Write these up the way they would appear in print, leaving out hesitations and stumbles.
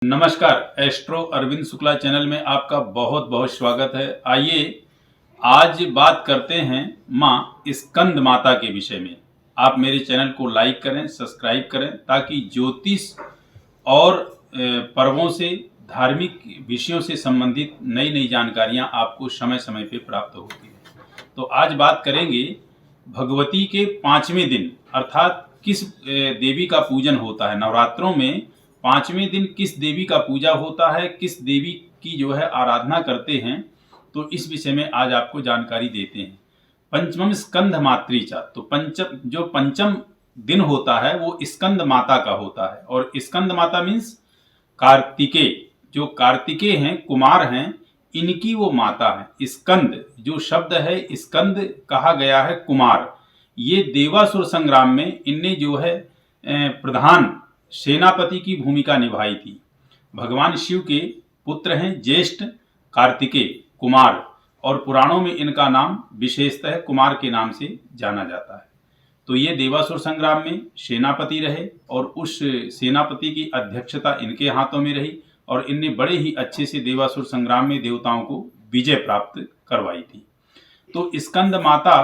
नमस्कार, astro Arvind Shukla channel में आपका बहुत बहुत स्वागत है। आइए आज बात करते हैं माँ स्कंद माता के विषय में। आप मेरे चैनल को लाइक करें, सब्सक्राइब करें ताकि ज्योतिष और पर्वों से, धार्मिक विषयों से संबंधित नई नई जानकारियाँ आपको समय समय पे प्राप्त होती है। तो आज बात करेंगे भगवती के 5वें दिन अर्थात किस देवी का पूजन होता है। नवरात्रों में 5वें दिन किस देवी का पूजा होता है, किस देवी की जो है आराधना करते हैं, तो इस विषय में आज आपको जानकारी देते हैं। पंचमम स्कंद मातृचा, तो पंचम दिन होता है वो स्कंद माता का होता है। और स्कंद माता मीन्स कार्तिकेय, जो कार्तिकेय हैं, कुमार हैं, इनकी वो माता है। स्कंद जो शब्द है, स्कंद कहा गया है कुमार। ये देवासुर संग्राम में इनने जो है प्रधान सेनापति की भूमिका निभाई थी। भगवान शिव के पुत्र हैं ज्येष्ठ कार्तिकेय कुमार, और पुराणों में इनका नाम विशेषतः कुमार के नाम से जाना जाता है। तो ये देवासुर संग्राम में सेनापति रहे और उस सेनापति की अध्यक्षता इनके हाथों में रही और इनने बड़े ही अच्छे से देवासुर संग्राम में देवताओं को विजय प्राप्त करवाई थी। तो स्कंद माता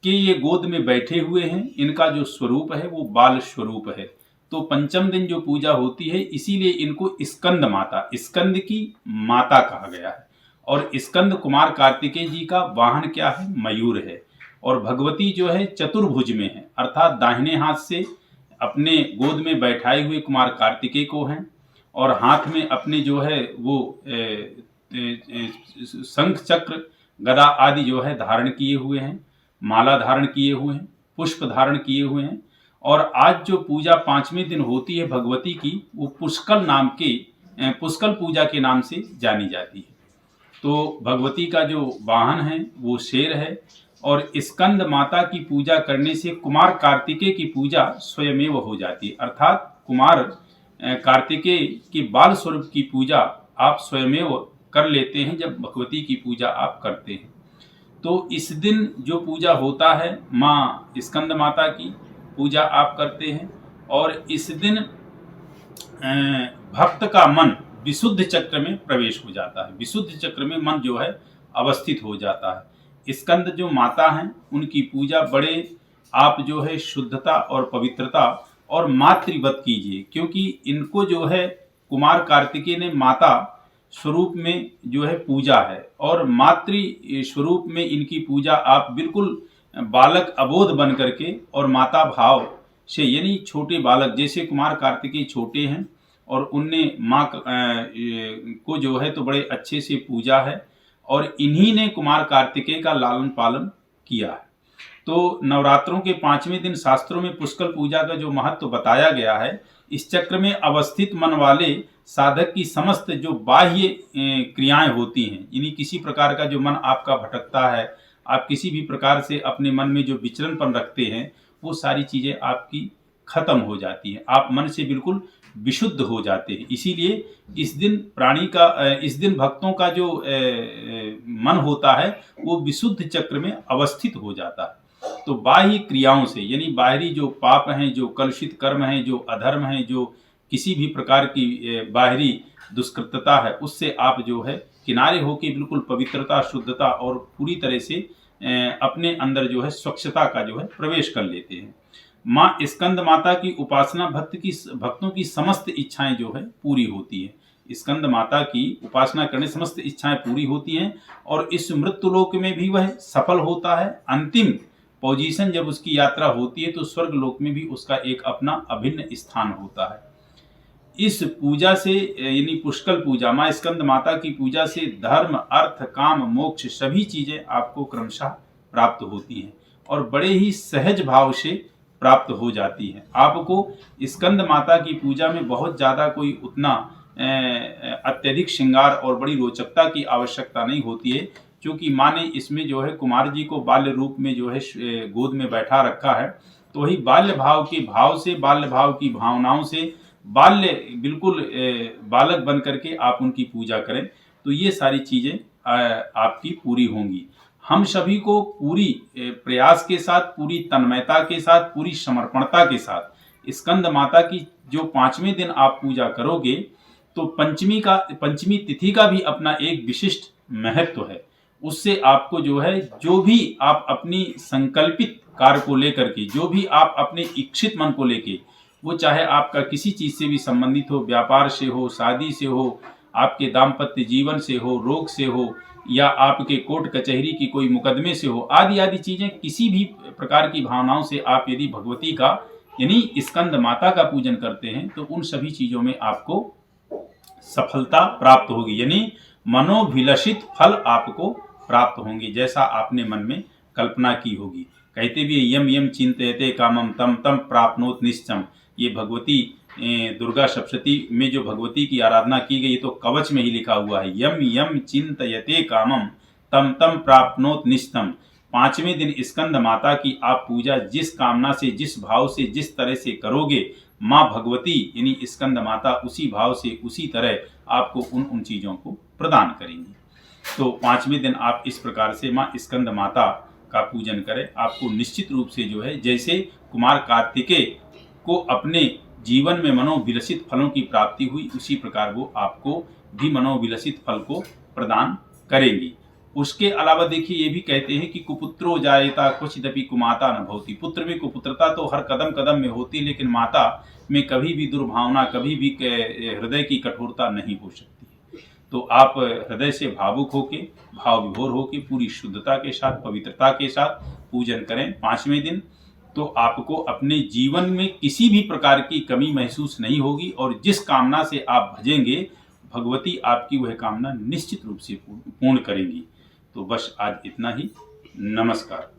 के ये गोद में बैठे हुए हैं। इनका जो स्वरूप है वो बाल स्वरूप है। तो पंचम दिन जो पूजा होती है इसीलिए इनको स्कंद माता, स्कंद की माता कहा गया है। और स्कंद कुमार कार्तिकेय जी का वाहन क्या है? मयूर है। और भगवती जो है चतुर्भुज में है, अर्थात दाहिने हाथ से अपने गोद में बैठाए हुए कुमार कार्तिकेय को हैं और हाथ में अपने जो है वो शंख चक्र गदा आदि जो है धारण किए हुए हैं, माला धारण किए हुए हैं, पुष्प धारण किए हुए हैं। और आज जो पूजा 5वें दिन होती है भगवती की, वो पुष्कल पूजा के नाम से जानी जाती है। तो भगवती का जो वाहन है वो शेर है। और स्कंद माता की पूजा करने से कुमार कार्तिकेय की पूजा स्वयमेव हो जाती है, अर्थात कुमार कार्तिकेय के बाल स्वरूप की पूजा आप स्वयमेव कर लेते हैं जब भगवती की पूजा आप करते हैं। तो इस दिन जो पूजा होता है माँ स्कंद माता की पूजा आप करते हैं। और इस दिन भक्त का मन विशुद्ध चक्र में प्रवेश हो जाता है। विशुद्ध चक्र में मन जो है अवस्थित हो जाता है। स्कंद जो माता हैं उनकी पूजा बड़े आप जो है शुद्धता और पवित्रता और मातृवत कीजिए, क्योंकि इनको जो है कुमार कार्तिकेय ने माता स्वरूप में जो है पूजा है। और मातृ स्वरूप में इनकी पूजा आप बिल्कुल बालक अबोध बन करके और माता भाव से, यानी छोटे बालक जैसे कुमार कार्तिकेय छोटे हैं और उनने माँ को जो है तो बड़े अच्छे से पूजा है और इन्हीं ने कुमार कार्तिकेय का लालन पालन किया है। तो नवरात्रों के 5वें दिन शास्त्रों में पुष्कल पूजा का जो महत्व बताया गया है, इस चक्र में अवस्थित मन वाले साधक की समस्त जो बाह्य क्रियाएं होती हैं, यानी किसी प्रकार का जो मन आपका भटकता है, आप किसी भी प्रकार से अपने मन में जो विचलनपन रखते हैं, वो सारी चीजें आपकी खत्म हो जाती हैं। आप मन से बिल्कुल विशुद्ध हो जाते हैं। इसीलिए इस दिन भक्तों का जो मन होता है वो विशुद्ध चक्र में अवस्थित हो जाता है। तो बाह्य क्रियाओं से, यानी बाहरी जो पाप हैं, जो कलुषित कर्म हैं, जो अधर्म हैं, जो किसी भी प्रकार की बाहरी दुष्कृतता है, उससे आप जो है किनारे होकर बिल्कुल पवित्रता, शुद्धता और पूरी तरह से अपने अंदर जो है स्वच्छता का जो है प्रवेश कर लेते हैं। माँ स्कंद माता की उपासना भक्तों की समस्त इच्छाएं जो है पूरी होती है। स्कंद माता की उपासना करने समस्त इच्छाएं पूरी होती हैं और इस मृत्यु लोक में भी वह सफल होता है। अंतिम पोजीशन जब उसकी यात्रा होती है तो स्वर्ग लोक में भी उसका एक अपना अभिन्न स्थान होता है। इस पूजा से, यानी पुष्कल पूजा, माँ स्कंद माता की पूजा से धर्म, अर्थ, काम, मोक्ष सभी चीजें आपको क्रमशः प्राप्त होती हैं और बड़े ही सहज भाव से प्राप्त हो जाती हैं। आपको स्कंद माता की पूजा में बहुत ज्यादा कोई उतना अत्यधिक श्रृंगार और बड़ी रोचकता की आवश्यकता नहीं होती है, क्योंकि माँ ने इसमें जो है कुमार जी को बाल्य रूप में जो है गोद में बैठा रखा है। तो वही बाल्य भाव के भाव से, बाल्य भाव की भावनाओं से बाल्य बिल्कुल बालक बन करके आप उनकी पूजा करें तो ये सारी चीजें आपकी पूरी होंगी। हम सभी को पूरी प्रयास के साथ, पूरी तन्मयता के साथ, पूरी समर्पणता के साथ स्कंद माता की जो 5वें दिन आप पूजा करोगे तो पंचमी तिथि का भी अपना एक विशिष्ट महत्व है। उससे आपको जो है, जो भी आप अपनी संकल्पित कार्य को लेकर के, जो भी आप अपने इच्छित मन को लेके, वो चाहे आपका किसी चीज से भी संबंधित हो, व्यापार से हो, शादी से हो, आपके दाम्पत्य जीवन से हो, रोग से हो, या आपके कोर्ट कचहरी की कोई मुकदमे से हो, आदि आदि चीजें, किसी भी प्रकार की भावनाओं से आप यदि भगवती का यानी स्कंद माता का पूजन करते हैं तो उन सभी चीजों में आपको सफलता प्राप्त होगी, यानी मनोभिलषित फल आपको प्राप्त होंगे, जैसा आपने मन में कल्पना की होगी। कहते भी यम यम चिंतयते कामम तम तम प्राप्नोत निश्चम। ये भगवती दुर्गा सप्तशती में जो भगवती की आराधना की गई, तो कवच में ही लिखा हुआ है, यम यम चिंतयते कामम तम तम प्राप्नोत निश्चम। 5वें दिन स्कंद माता की आप पूजा जिस कामना से, जिस भाव से, जिस तरह से करोगे, माँ भगवती यानी स्कंद माता उसी भाव से, उसी तरह आपको उन चीजों को प्रदान करेंगी। तो 5वें दिन आप इस प्रकार से माँ स्कंद माता का पूजन करें। आपको निश्चित रूप से जो है, जैसे कुमार कार्तिकेय को अपने जीवन में मनोविलसित फलों की प्राप्ति हुई, उसी प्रकार वो आपको भी मनोविलसित फल को प्रदान करेंगी। उसके अलावा देखिए, ये भी कहते हैं कि कुपुत्रो जायेता क्वचिदपि कुमाता न भवति। पुत्र में कुपुत्रता तो हर कदम कदम में होती, लेकिन माता में कभी भी दुर्भावना, कभी भी हृदय की कठोरता नहीं हो सकती। तो आप हृदय से भावुक होके, भाव विभोर होके, पूरी शुद्धता के साथ, पवित्रता के साथ पूजन करें 5वें दिन। तो आपको अपने जीवन में किसी भी प्रकार की कमी महसूस नहीं होगी, और जिस कामना से आप भजेंगे, भगवती आपकी वह कामना निश्चित रूप से पूर्ण करेंगी। तो बस आज इतना ही। नमस्कार।